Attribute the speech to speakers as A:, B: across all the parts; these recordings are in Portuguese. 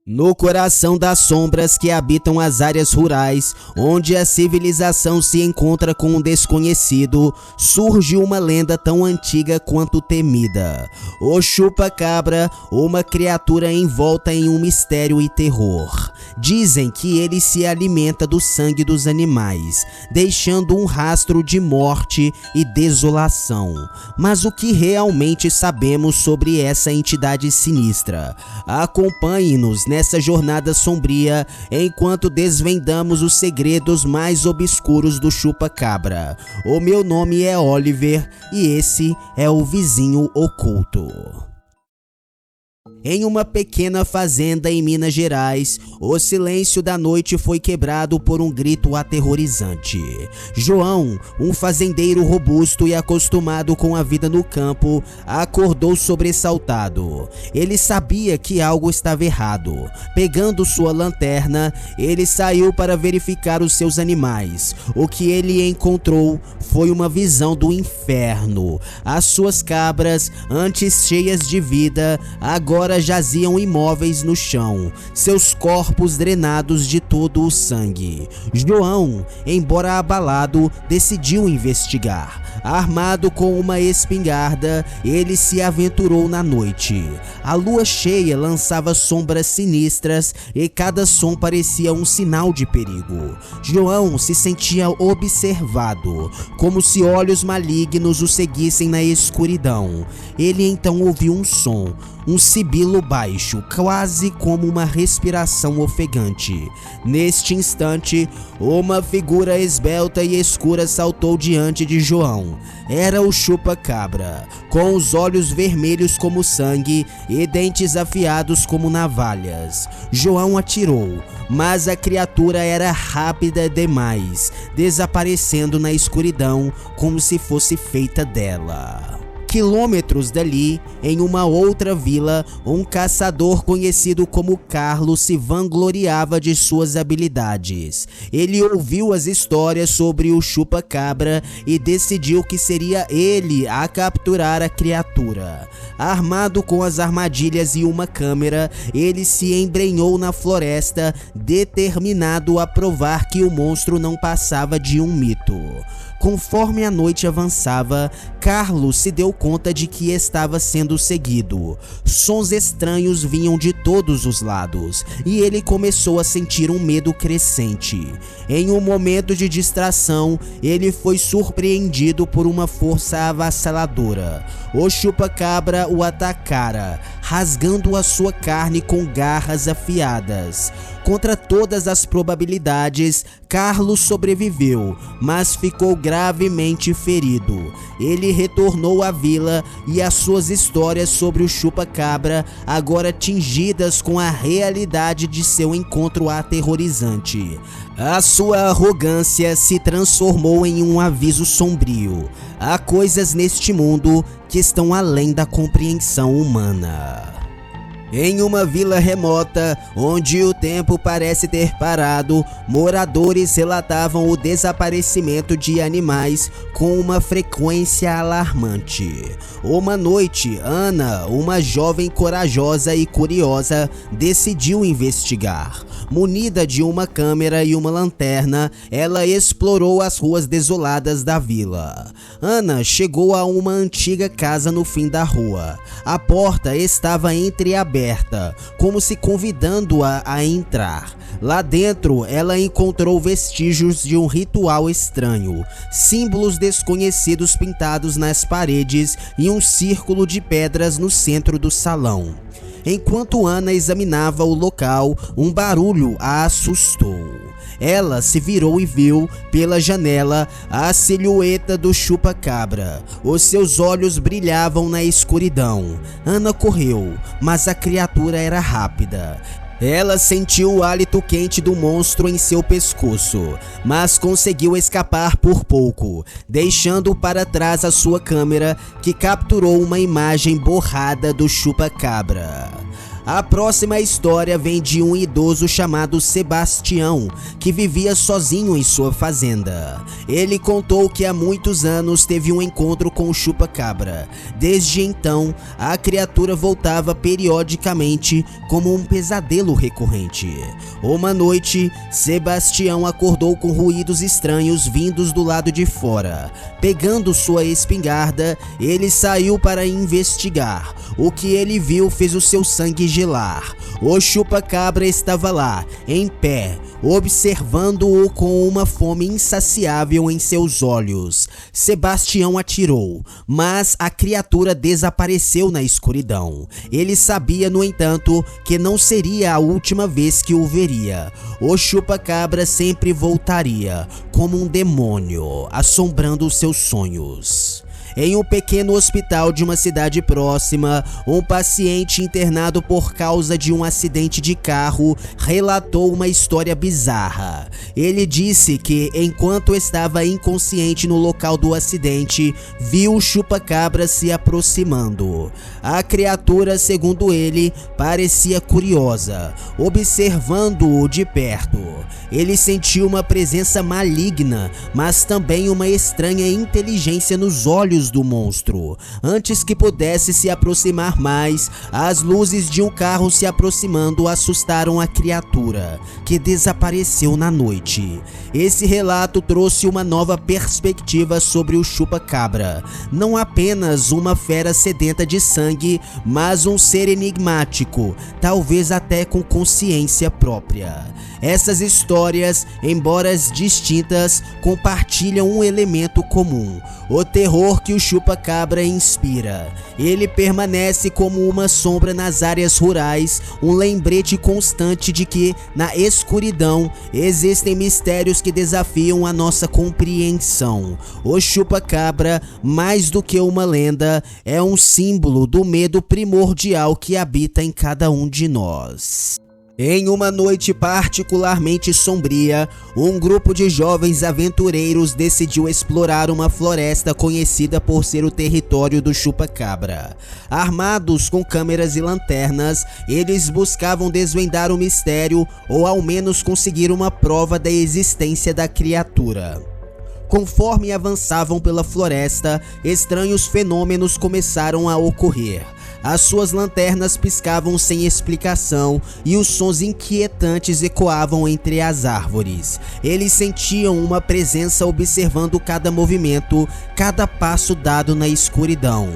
A: No coração das sombras que habitam as áreas rurais, onde a civilização se encontra com o desconhecido, surge uma lenda tão antiga quanto temida. O chupa-cabra, uma criatura envolta em um mistério e terror. Dizem que ele se alimenta do sangue dos animais, deixando um rastro de morte e desolação. Mas o que realmente sabemos sobre essa entidade sinistra? Acompanhe-nos nessa jornada sombria enquanto desvendamos os segredos mais obscuros do chupa-cabra. O meu nome é Oliver e esse é o Vizinho Oculto. Em uma pequena fazenda em Minas Gerais, o silêncio da noite foi quebrado por um grito aterrorizante. João, um fazendeiro robusto e acostumado com a vida no campo, acordou sobressaltado. Ele sabia que algo estava errado. Pegando sua lanterna, ele saiu para verificar os seus animais. O que ele encontrou foi uma visão do inferno. As suas cabras, antes cheias de vida, agora jaziam imóveis no chão, seus corpos drenados de todo o sangue. João, embora abalado, decidiu investigar. Armado com uma espingarda, ele se aventurou na noite. A lua cheia lançava sombras sinistras e cada som parecia um sinal de perigo. João se sentia observado, como se olhos malignos o seguissem na escuridão. Ele então ouviu um som, um sibilo baixo, quase como uma respiração ofegante. Neste instante, uma figura esbelta e escura saltou diante de João. Era o chupa-cabra, com os olhos vermelhos como sangue e dentes afiados como navalhas. João atirou, mas a criatura era rápida demais, desaparecendo na escuridão como se fosse feita dela. Quilômetros dali, em uma outra vila, um caçador conhecido como Carlos se vangloriava de suas habilidades. Ele ouviu as histórias sobre o chupa-cabra e decidiu que seria ele a capturar a criatura. Armado com as armadilhas e uma câmera, ele se embrenhou na floresta, determinado a provar que o monstro não passava de um mito. Conforme a noite avançava, Carlos se deu conta de que estava sendo seguido. Sons estranhos vinham de todos os lados e ele começou a sentir um medo crescente. Em um momento de distração, ele foi surpreendido por uma força avassaladora. O chupa-cabra o atacara, rasgando a sua carne com garras afiadas. Contra todas as probabilidades, Carlos sobreviveu, mas ficou gravemente ferido. Ele retornou à vila e as suas histórias sobre o chupa-cabra, agora tingidas com a realidade de seu encontro aterrorizante. A sua arrogância se transformou em um aviso sombrio. Há coisas neste mundo que estão além da compreensão humana. Em uma vila remota, onde o tempo parece ter parado, moradores relatavam o desaparecimento de animais com uma frequência alarmante. Uma noite, Ana, uma jovem corajosa e curiosa, decidiu investigar. Munida de uma câmera e uma lanterna, ela explorou as ruas desoladas da vila. Ana chegou a uma antiga casa no fim da rua. A porta estava entreaberta, como se convidando-a a entrar. Lá dentro, ela encontrou vestígios de um ritual estranho, símbolos desconhecidos pintados nas paredes e um círculo de pedras no centro do salão. Enquanto Ana examinava o local, um barulho a assustou. Ela se virou e viu, pela janela, a silhueta do chupa-cabra. Os seus olhos brilhavam na escuridão. Ana correu, mas a criatura era rápida. Ela sentiu o hálito quente do monstro em seu pescoço, mas conseguiu escapar por pouco, deixando para trás a sua câmera, que capturou uma imagem borrada do chupa-cabra. A próxima história vem de um idoso chamado Sebastião, que vivia sozinho em sua fazenda. Ele contou que há muitos anos teve um encontro com o chupa-cabra. Desde então, a criatura voltava periodicamente como um pesadelo recorrente. Uma noite, Sebastião acordou com ruídos estranhos vindos do lado de fora. Pegando sua espingarda, ele saiu para investigar. O que ele viu fez o seu sangue gelar. O chupa-cabra estava lá, em pé, observando-o com uma fome insaciável em seus olhos. Sebastião atirou, mas a criatura desapareceu na escuridão. Ele sabia, no entanto, que não seria a última vez que o veria. O chupa-cabra sempre voltaria, como um demônio, assombrando seus sonhos. Em um pequeno hospital de uma cidade próxima, um paciente internado por causa de um acidente de carro relatou uma história bizarra. Ele disse que, enquanto estava inconsciente no local do acidente, viu o chupa-cabra se aproximando. A criatura, segundo ele, parecia curiosa, observando-o de perto. Ele sentiu uma presença maligna, mas também uma estranha inteligência nos olhos do monstro. Antes que pudesse se aproximar mais, as luzes de um carro se aproximando assustaram a criatura, que desapareceu na noite. Esse relato trouxe uma nova perspectiva sobre o chupa-cabra. Não apenas uma fera sedenta de sangue, mas um ser enigmático, talvez até com consciência própria. Essas histórias, embora distintas, compartilham um elemento comum: o terror que o chupa-cabra inspira. Ele permanece como uma sombra nas áreas rurais, um lembrete constante de que, na escuridão, existem mistérios que desafiam a nossa compreensão. O chupa-cabra, mais do que uma lenda, é um símbolo do medo primordial que habita em cada um de nós. Em uma noite particularmente sombria, um grupo de jovens aventureiros decidiu explorar uma floresta conhecida por ser o território do chupa-cabra. Armados com câmeras e lanternas, eles buscavam desvendar o mistério ou ao menos conseguir uma prova da existência da criatura. Conforme avançavam pela floresta, estranhos fenômenos começaram a ocorrer. As suas lanternas piscavam sem explicação e os sons inquietantes ecoavam entre as árvores. Eles sentiam uma presença observando cada movimento, cada passo dado na escuridão.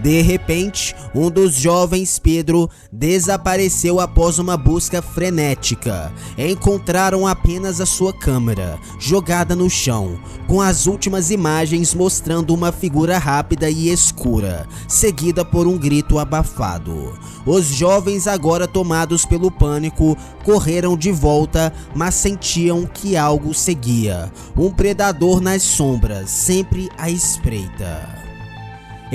A: De repente, um dos jovens, Pedro, desapareceu após uma busca frenética. Encontraram apenas a sua câmera, jogada no chão, com as últimas imagens mostrando uma figura rápida e escura, seguida por um grito abafado. Os jovens, agora tomados pelo pânico, correram de volta, mas sentiam que algo seguia. Um predador nas sombras, sempre à espreita.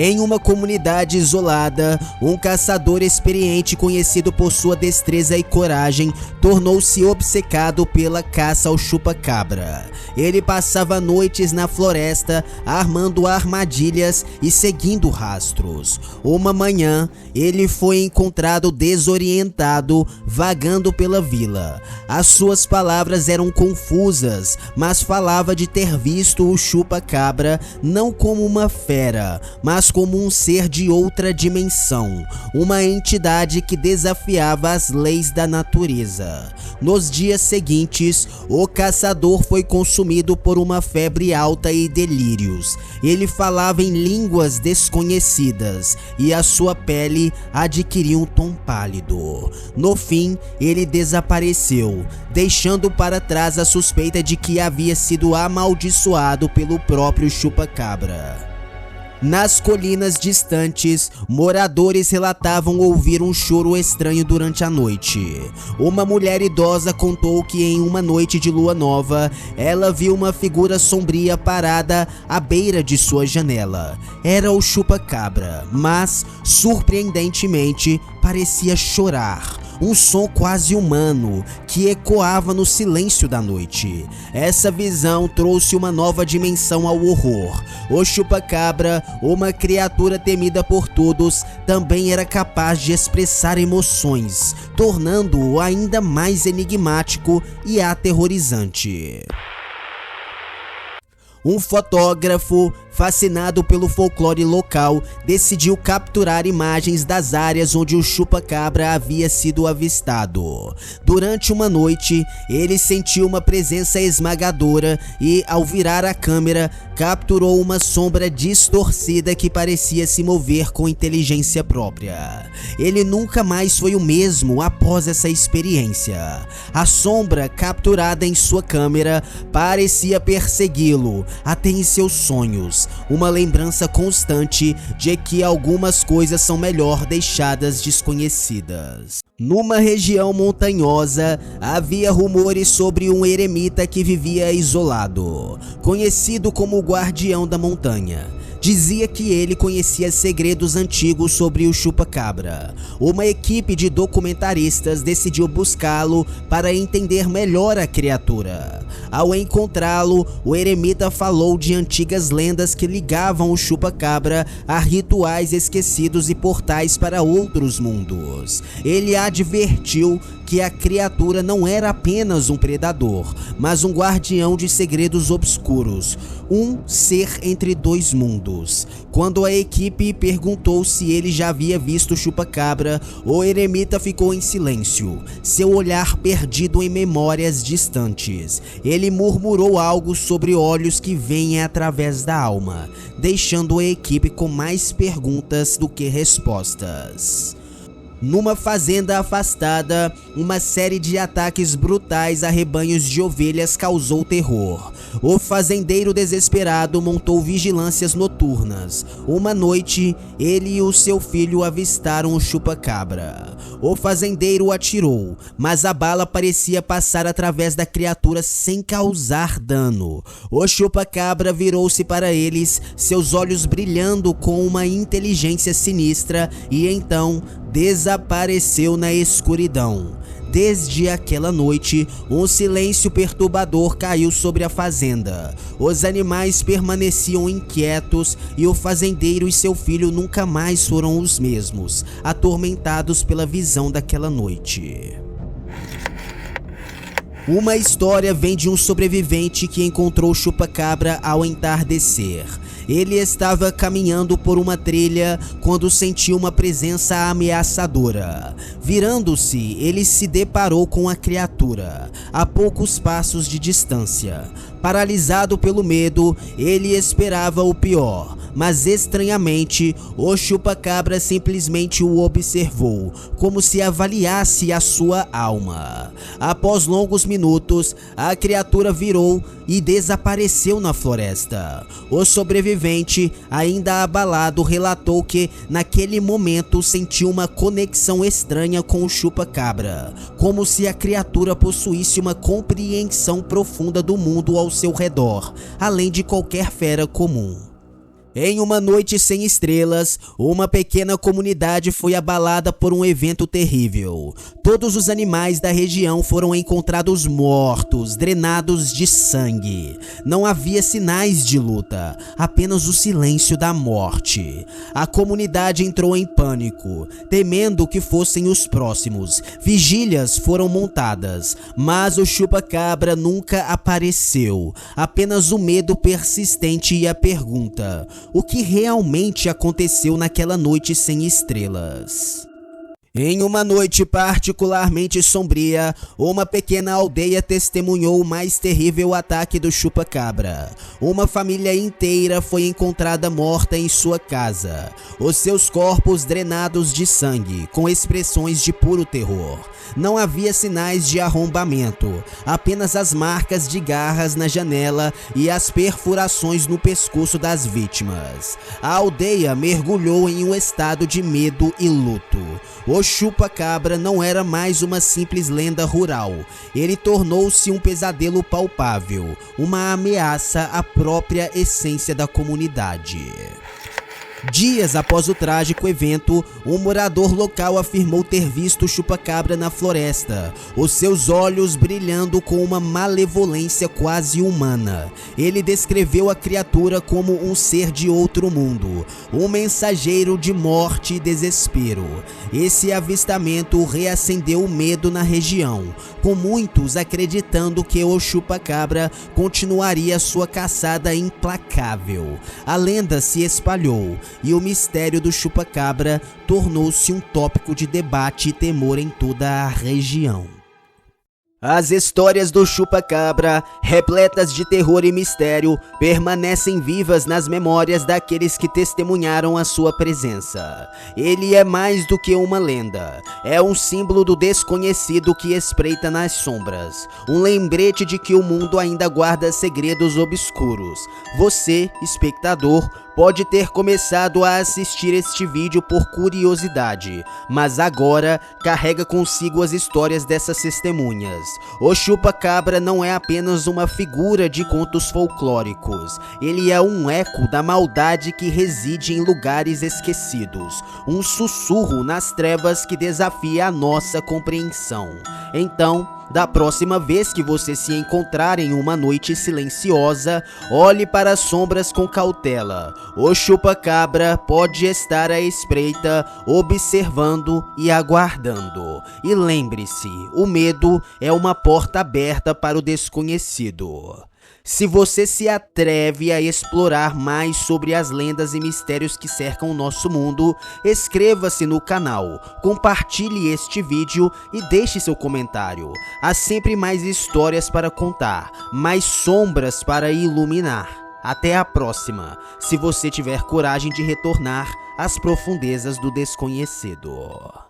A: Em uma comunidade isolada, um caçador experiente conhecido por sua destreza e coragem tornou-se obcecado pela caça ao chupa-cabra. Ele passava noites na floresta armando armadilhas e seguindo rastros. Uma manhã, ele foi encontrado desorientado, vagando pela vila. As suas palavras eram confusas, mas falava de ter visto o chupa-cabra não como uma fera, mas como um ser de outra dimensão, uma entidade que desafiava as leis da natureza. Nos dias seguintes, o caçador foi consumido por uma febre alta e delírios. Ele falava em línguas desconhecidas e a sua pele adquiriu um tom pálido. No fim, ele desapareceu, deixando para trás a suspeita de que havia sido amaldiçoado pelo próprio chupa-cabra. Nas colinas distantes, moradores relatavam ouvir um choro estranho durante a noite. Uma mulher idosa contou que em uma noite de lua nova, ela viu uma figura sombria parada à beira de sua janela. Era o chupa-cabra, mas, surpreendentemente, parecia chorar. um som quase humano que ecoava no silêncio da noite. Essa visão trouxe uma nova dimensão ao horror. O chupacabra, uma criatura temida por todos, também era capaz de expressar emoções, tornando-o ainda mais enigmático e aterrorizante. Um fotógrafo, fascinado pelo folclore local, decidiu capturar imagens das áreas onde o chupacabra havia sido avistado. Durante uma noite, ele sentiu uma presença esmagadora e, ao virar a câmera, capturou uma sombra distorcida que parecia se mover com inteligência própria. Ele nunca mais foi o mesmo após essa experiência. A sombra capturada em sua câmera parecia persegui-lo até em seus sonhos, uma lembrança constante de que algumas coisas são melhor deixadas desconhecidas. Numa região montanhosa, havia rumores sobre um eremita que vivia isolado, conhecido como o Guardião da Montanha. Dizia que ele conhecia segredos antigos sobre o chupacabra. Uma equipe de documentaristas decidiu buscá-lo para entender melhor a criatura. Ao encontrá-lo, o eremita falou de antigas lendas que ligavam o chupacabra a rituais esquecidos e portais para outros mundos. Ele advertiu que a criatura não era apenas um predador, mas um guardião de segredos obscuros, um ser entre dois mundos. Quando a equipe perguntou se ele já havia visto o chupacabra, o eremita ficou em silêncio, seu olhar perdido em memórias distantes. Ele murmurou algo sobre olhos que veem através da alma, deixando a equipe com mais perguntas do que respostas. Numa fazenda afastada, uma série de ataques brutais a rebanhos de ovelhas causou terror. O fazendeiro desesperado montou vigilâncias noturnas. Uma noite, ele e o seu filho avistaram o chupacabra. O fazendeiro atirou, mas a bala parecia passar através da criatura sem causar dano. O chupacabra virou-se para eles, seus olhos brilhando com uma inteligência sinistra, e então desapareceu na escuridão. Desde aquela noite, um silêncio perturbador caiu sobre a fazenda. Os animais permaneciam inquietos e o fazendeiro e seu filho nunca mais foram os mesmos, atormentados pela visão daquela noite. Uma história vem de um sobrevivente que encontrou o chupacabra ao entardecer. Ele estava caminhando por uma trilha quando sentiu uma presença ameaçadora. Virando-se, ele se deparou com a criatura, a poucos passos de distância. Paralisado pelo medo, ele esperava o pior, mas estranhamente, o chupacabra simplesmente o observou, como se avaliasse a sua alma. Após longos minutos, a criatura virou e desapareceu na floresta. O sobrevivente, ainda abalado, relatou que, naquele momento, sentiu uma conexão estranha com o chupacabra, como se a criatura possuísse uma compreensão profunda do mundo ao seu redor, além de qualquer fera comum. Em uma noite sem estrelas, uma pequena comunidade foi abalada por um evento terrível. Todos os animais da região foram encontrados mortos, drenados de sangue. Não havia sinais de luta, apenas o silêncio da morte. A comunidade entrou em pânico, temendo que fossem os próximos. Vigílias foram montadas, mas o chupacabra nunca apareceu. Apenas o medo persistente e a pergunta: o que realmente aconteceu naquela noite sem estrelas? Em uma noite particularmente sombria, uma pequena aldeia testemunhou o mais terrível ataque do chupacabra. Uma família inteira foi encontrada morta em sua casa, os seus corpos drenados de sangue, com expressões de puro terror. Não havia sinais de arrombamento, apenas as marcas de garras na janela e as perfurações no pescoço das vítimas. A aldeia mergulhou em um estado de medo e luto. O chupacabra não era mais uma simples lenda rural. Ele tornou-se um pesadelo palpável, uma ameaça à própria essência da comunidade. Dias após o trágico evento, um morador local afirmou ter visto o chupacabra na floresta, os seus olhos brilhando com uma malevolência quase humana. Ele descreveu a criatura como um ser de outro mundo, um mensageiro de morte e desespero. Esse avistamento reacendeu o medo na região, com muitos acreditando que o chupacabra continuaria sua caçada implacável. A lenda se espalhou e o mistério do chupacabra tornou-se um tópico de debate e temor em toda a região. As histórias do chupacabra, repletas de terror e mistério, permanecem vivas nas memórias daqueles que testemunharam a sua presença. Ele é mais do que uma lenda, é um símbolo do desconhecido que espreita nas sombras, um lembrete de que o mundo ainda guarda segredos obscuros. Você, espectador, pode ter começado a assistir este vídeo por curiosidade, mas agora carrega consigo as histórias dessas testemunhas. O chupacabra não é apenas uma figura de contos folclóricos, ele é um eco da maldade que reside em lugares esquecidos, um sussurro nas trevas que desafia a nossa compreensão. Então, da próxima vez que você se encontrar em uma noite silenciosa, olhe para as sombras com cautela. O chupacabra pode estar à espreita, observando e aguardando. E lembre-se, o medo é uma porta aberta para o desconhecido. Se você se atreve a explorar mais sobre as lendas e mistérios que cercam o nosso mundo, inscreva-se no canal, compartilhe este vídeo e deixe seu comentário. Há sempre mais histórias para contar, mais sombras para iluminar. Até a próxima, se você tiver coragem de retornar às profundezas do desconhecido.